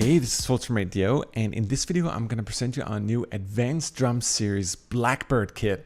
Hey, this is Fultramate Dio, and in this video I'm going to present you our new Advanced Drum Series Blackbird kit.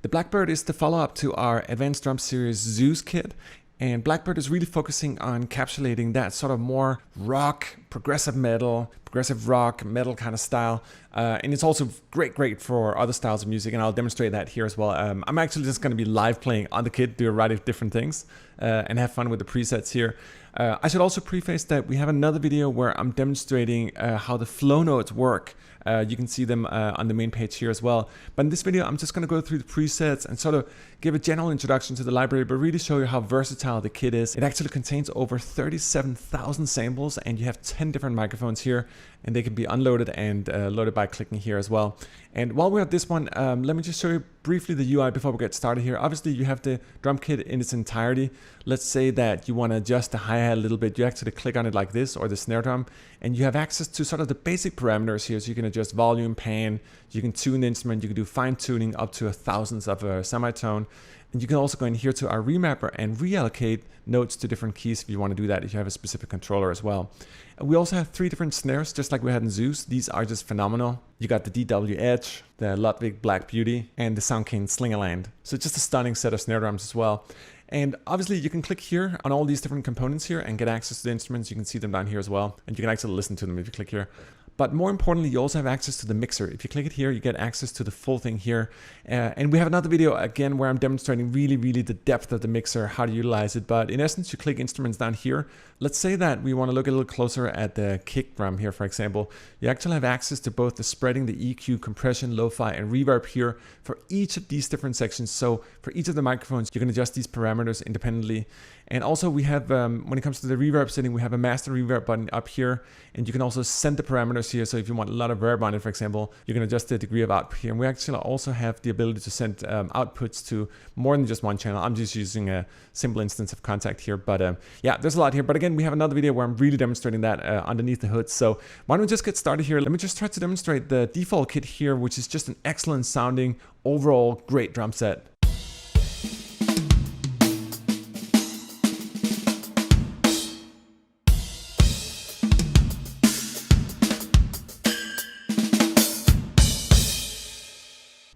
The Blackbird is the follow-up to our Advanced Drum Series Zeus kit, and Blackbird is really focusing on encapsulating that sort of more rock, progressive metal, progressive rock, metal kind of style. And it's also great for other styles of music, and I'll demonstrate that here as well. I'm actually just going to be live playing on the kit, do a variety of different things, and have fun with the presets here. I should also preface that we have another video where I'm demonstrating how the flow notes work. You can see them on the main page here as well. But in this video, I'm just going to go through the presets and sort of give a general introduction to the library, but really show you how versatile the kit is. It actually contains over 37,000 samples, and you have 10 different microphones here, and they can be unloaded and loaded by clicking here as well. And while we're at this one, let me just show you briefly the UI before we get started here. Obviously, you have the drum kit in its entirety. Let's say that you want to adjust the hi-hat a little bit. You actually click on it like this, or the snare drum, and you have access to sort of the basic parameters here. So you can adjust volume, pan, you can tune the instrument, you can do fine tuning up to a thousandth of a semitone. And you can also go in here to our remapper and reallocate notes to different keys if you want to do that, if you have a specific controller as well. We also have 3 different snares, just like we had in Zeus. These are just phenomenal. You got the DW Edge, the Ludwig Black Beauty, and the Sound King Slingerland. So just a stunning set of snare drums as well. And obviously you can click here on all these different components here and get access to the instruments. You can see them down here as well. And you can actually listen to them if you click here. But more importantly, you also have access to the mixer. If you click it here, you get access to the full thing here. And we have another video again where I'm demonstrating really the depth of the mixer, how to utilize it. But in essence, you click instruments down here. Let's say that we want to look a little closer at the kick drum here, for example. You actually have access to both the spreading, the EQ, compression, lo-fi, and reverb here for each of these different sections. So for each of the microphones, you can adjust these parameters independently. And also we have, when it comes to the reverb setting, we have a master reverb button up here, and you can also send the parameters here. So if you want a lot of reverb on it, for example, you can adjust the degree of output here. And we actually also have the ability to send outputs to more than just one channel. I'm just using a simple instance of Contact here, but yeah, there's a lot here. But again, we have another video where I'm really demonstrating that underneath the hood. So why don't we just get started here? Let me just try to demonstrate the default kit here, which is just an excellent sounding, overall great drum set.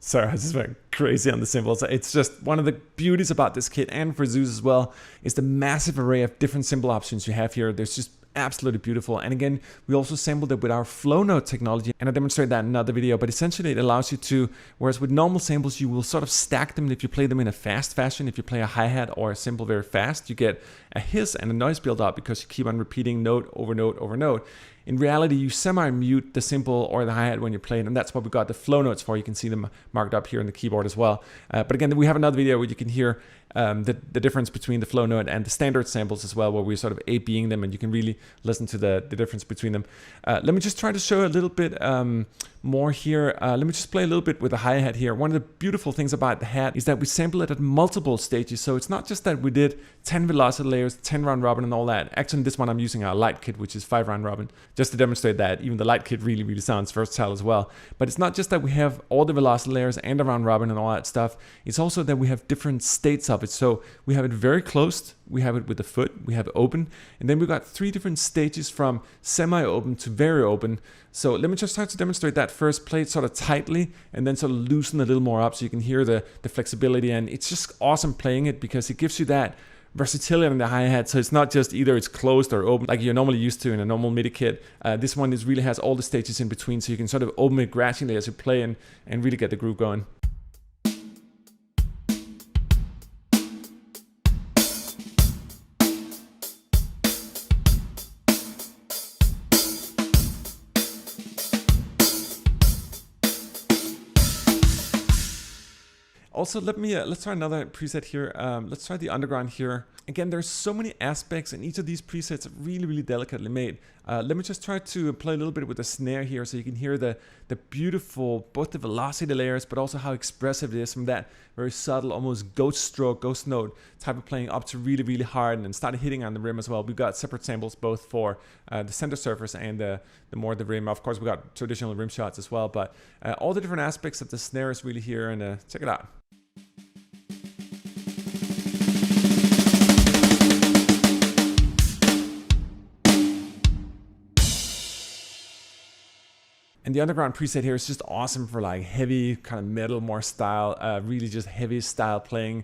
Sorry, I just went crazy on the cymbals. It's just one of the beauties about this kit, and for Zeus as well, is the massive array of different cymbal options you have here. There's just absolutely beautiful. And again, we also sampled it with our flow note technology, and I demonstrate that in another video. But essentially it allows you to, whereas with normal samples you will sort of stack them if you play them in a fast fashion. If you play a hi-hat or a cymbal very fast, you get a hiss and a noise build up because you keep on repeating note over note over note. In reality, you semi-mute the cymbal or the hi-hat when you play it, and that's what we got the flow notes for. You can see them marked up here on the keyboard as well. But again, we have another video where you can hear the difference between the flow note and the standard samples as well, where we're sort of A-Bing them, and you can really listen to the difference between them. Let me just try to show a little bit more here. Let me just play a little bit with the hi-hat here. One of the beautiful things about the hat is that we sample it at multiple stages. So it's not just that we did 10 velocity layers, 10 round robin and all that. Actually, in this one I'm using our light kit, which is 5 round robin, just to demonstrate that even the light kit really sounds versatile as well. But it's not just that we have all the velocity layers and the round robin and all that stuff. It's also that we have different states of it. So we have it very closed, we have it with the foot, we have it open, and then we've got 3 different stages from semi-open to very open. So let me just try to demonstrate that first. Play it sort of tightly and then sort of loosen a little more up so you can hear the flexibility. And it's just awesome playing it because it gives you that versatility on the hi-hat. So it's not just either it's closed or open like you're normally used to in a normal MIDI kit. This one really has all the stages in between, so you can sort of open it gradually as you play and really get the groove going. Also, let's try another preset here. Let's try the underground here. Again, there's so many aspects, and each of these presets are really delicately made. Let me just try to play a little bit with the snare here so you can hear the beautiful, both the velocity layers, but also how expressive it is from that very subtle, almost ghost stroke, ghost note type of playing up to really hard and then started hitting on the rim as well. We've got separate samples both for the center surface and the rim. Of course, we got traditional rim shots as well, but all the different aspects of the snare is really here, and check it out. And the underground preset here is just awesome for like heavy kind of metal more style, really just heavy style playing.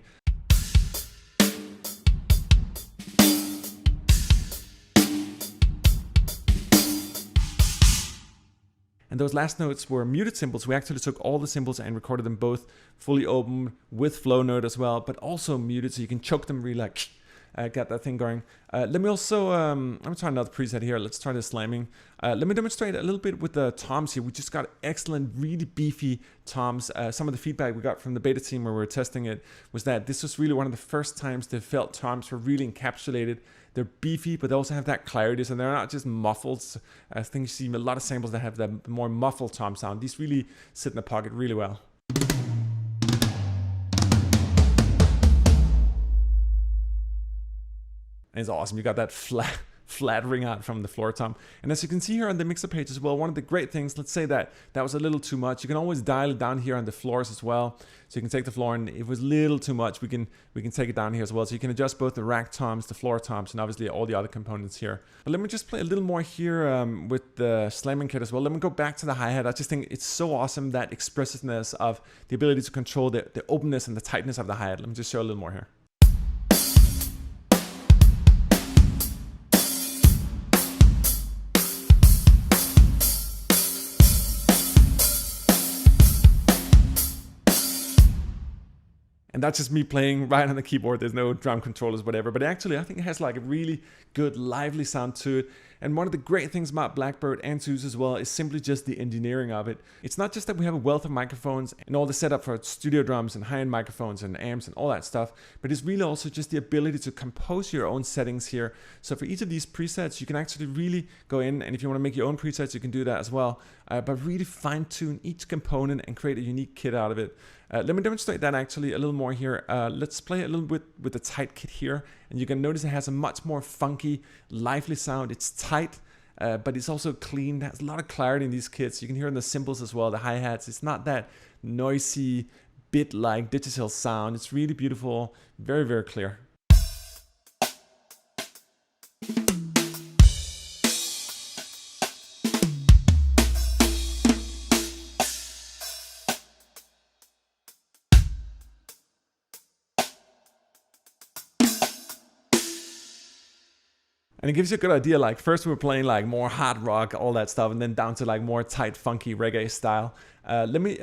And those last notes were muted cymbals. We actually took all the cymbals and recorded them both fully open with flow note as well, but also muted, so you can choke them really like, get that thing going. Let me also, I'm gonna try another preset here. Let's try the slamming. Let me demonstrate a little bit with the toms here. We just got excellent, really beefy toms. Some of the feedback we got from the beta team where we were testing it was that this was really one of the first times the felt toms were really encapsulated. They're beefy, but they also have that clarity, so they're not just muffled. I think you see a lot of samples that have the more muffled tom sound. These really sit in the pocket really well. And it's awesome. You got that flat ring out from the floor tom. And as you can see here on the mixer page as well, one of the great things, let's say that was a little too much. You can always dial it down here on the floors as well. So you can take the floor, and if it was a little too much, we can take it down here as well. So you can adjust both the rack toms, the floor toms, and obviously all the other components here. But let me just play a little more here with the slamming kit as well. Let me go back to the hi-hat. I just think it's so awesome, that expressiveness of the ability to control the openness and the tightness of the hi-hat. Let me just show a little more here. And that's just me playing right on the keyboard. There's no drum controllers, whatever. But actually, I think it has like a really good, lively sound to it. And one of the great things about Blackbird and Zeus as well is simply just the engineering of it. It's not just that we have a wealth of microphones and all the setup for studio drums and high-end microphones and amps and all that stuff, but it's really also just the ability to compose your own settings here. So for each of these presets, you can actually really go in, and if you want to make your own presets, you can do that as well. But really fine-tune each component and create a unique kit out of it. Let me demonstrate that actually a little more here. Let's play a little bit with the tight kit here, and you can notice it has a much more funky, lively sound. It's tight, but it's also clean. It has a lot of clarity in these kits. You can hear in the cymbals as well, the hi-hats. It's not that noisy, bit-like digital sound. It's really beautiful, very, very clear. And it gives you a good idea, like first we were playing like more hard rock, all that stuff, and then down to like more tight, funky reggae style. Let me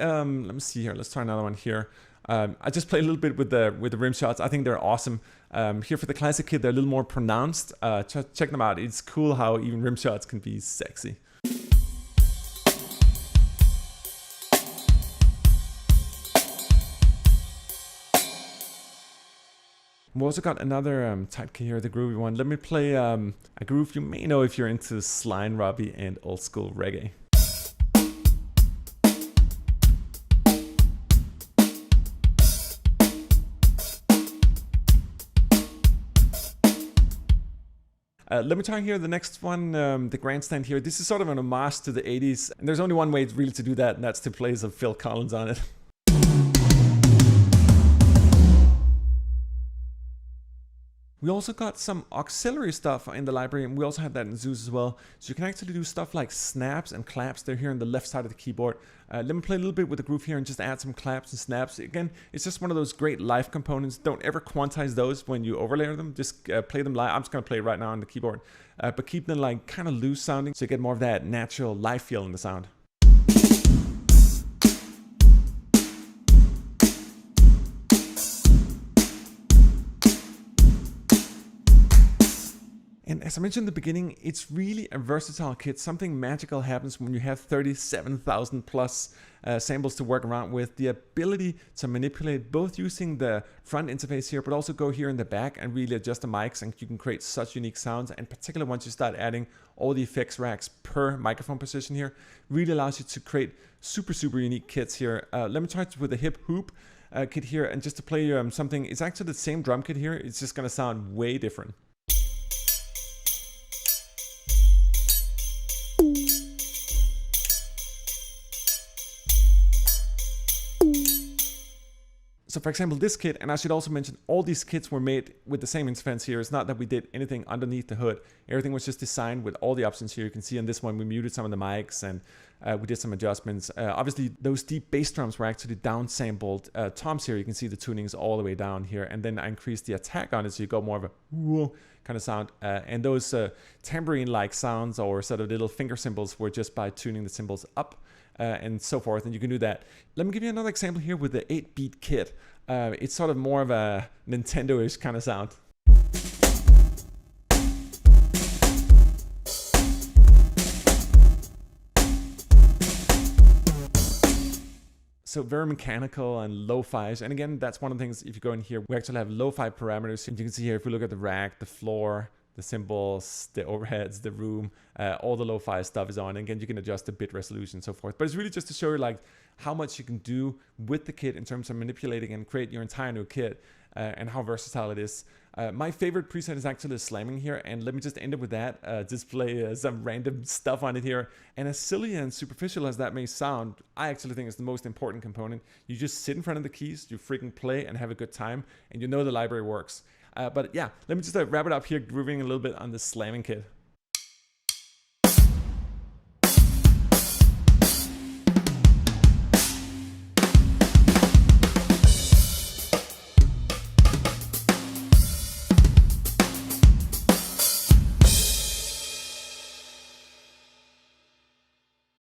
see here. Let's try another one here. I just play a little bit with the rim shots. I think they're awesome. Here for the classic kit, they're a little more pronounced. Check them out. It's cool how even rim shots can be sexy. We also got another tight kit here, the groovy one. Let me play a groove you may know if you're into slime Robbie and old school reggae. Let me try here the next one, the grandstand here. This is sort of an homage to the 80s. And there's only one way really to do that, and that's to play some Phil Collins on it. We also got some auxiliary stuff in the library, and we also have that in Zeus as well. So you can actually do stuff like snaps and claps. They're here on the left side of the keyboard. Let me play a little bit with the groove here and just add some claps and snaps. Again, it's just one of those great live components. Don't ever quantize those when you overlay them. Just play them live. I'm just going to play right now on the keyboard. But keep them like kind of loose sounding so you get more of that natural live feel in the sound. And as I mentioned in the beginning, it's really a versatile kit. Something magical happens when you have 37,000 plus samples to work around with. The ability to manipulate both using the front interface here, but also go here in the back and really adjust the mics, and you can create such unique sounds. And particularly once you start adding all the effects racks per microphone position here, really allows you to create super, super unique kits here. Let me try it with the hip hoop kit here, and just to play something, it's actually the same drum kit here. It's just gonna sound way different. So for example, this kit, and I should also mention all these kits were made with the same interface here. It's not that we did anything underneath the hood. Everything was just designed with all the options here. You can see on this one, we muted some of the mics and we did some adjustments. Obviously, those deep bass drums were actually downsampled toms here. You can see the tunings all the way down here. And then I increased the attack on it so you got more of a whoa kind of sound. And those tambourine-like sounds or sort of little finger cymbals were just by tuning the cymbals up. And so forth, and you can do that. Let me give you another example here with the 8-beat kit. It's sort of more of a Nintendo-ish kind of sound. So very mechanical and lo-fi. And again, that's one of the things, if you go in here, we actually have lo-fi parameters. And you can see here, if we look at the rack, the floor, the cymbals, the overheads, the room, all the lo-fi stuff is on. And again, you can adjust the bit resolution and so forth. But it's really just to show you like how much you can do with the kit in terms of manipulating and create your entire new kit and how versatile it is. My favorite preset is actually slamming here. And let me just end it with that. Display some random stuff on it here. And as silly and superficial as that may sound, I actually think it's the most important component. You just sit in front of the keys, you freaking play and have a good time, and you know the library works. But yeah, let me just wrap it up here, grooving a little bit on the slamming kit.